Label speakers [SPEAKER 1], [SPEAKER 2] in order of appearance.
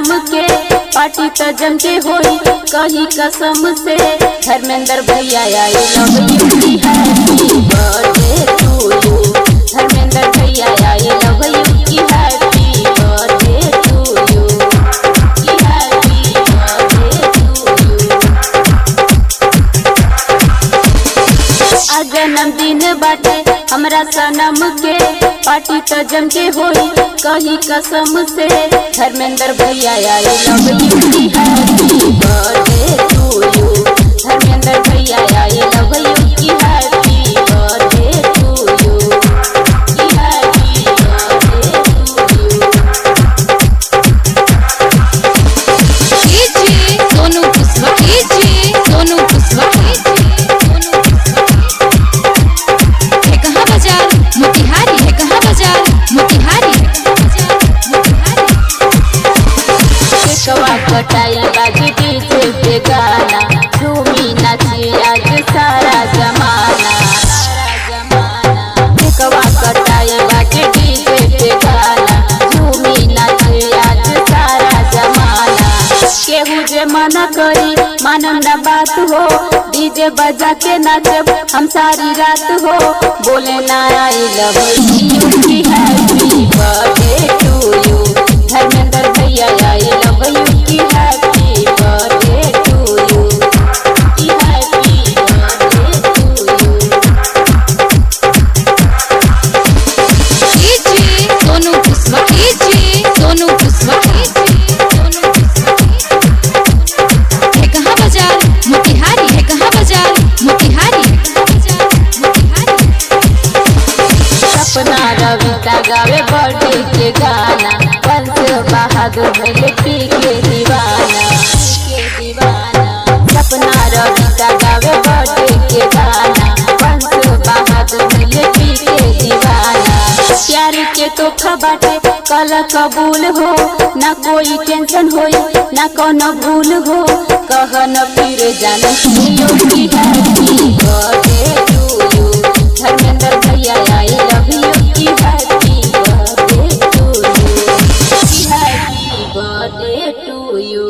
[SPEAKER 1] सनम के पार्टी त जम के होई कही कसम से। धर्मेंद्र भैया आई लव यू की happy birthday to you. Dharmendra भैया आई लव यू की हैप्पी बर्थडे टू यू की हैप्पी बर्थडे टू यू। आज जन्मदिन बाटे हमरा सनम के पार्टी त जम के होई कही कसम से। धर्मेंद्र भैया आई लव यू की happy birthday to you. Dharmendra भैया आई लव यू की हैप्पी बर्थडे टू यू की happy birthday to you.
[SPEAKER 2] DJ Sonu Kushwaha, DJ Sonu Kushwaha, है कहाँ बाजार मोतिहारी, है कहाँ बाजार मोतिहारी, है कहाँ बाजार मोतिहारी।
[SPEAKER 1] केकवा कटाई बाजी डीजे पे गाना झूमी नाची आज सारा जमाना। केकवा कटाई बाजी डीजे पे गाना झूमी नाची आज सारा जमाना। केहू जे मना करी मानम ना बात हो डीजे बजा के नाचब हम सारी रात हो। बोले ना आई लव यू की happy birthday to you. Dharmendra भैया आई लव यू की हैप्पी बर्थडे टू यू की happy birthday to you.
[SPEAKER 2] DJ Sonu Kushwaha, DJ Sonu Kushwaha, है कहाँ बाजार मोतिहारी, है कहाँ बाजार मोतिहारी, है कहाँ बाजार मोतिहारी।
[SPEAKER 1] सपना रविता गावे बर्थडे के गाना बंस बहादुर भैले पी के दीवाना। सपना रविता गावे बर्थडे के गाना बंस बहादुर भैले पी के दीवाना। प्यार के तोहफा बाटे कल कबूल हो ना कोई टेंशन होई ना कोनो भूल हो। कह न फिर जाने की happy birthday to you. Dharmendra भैया आई लव यू की हैप्पी बर्थडे टू यू की हैप्पी बर्थडे टू यू।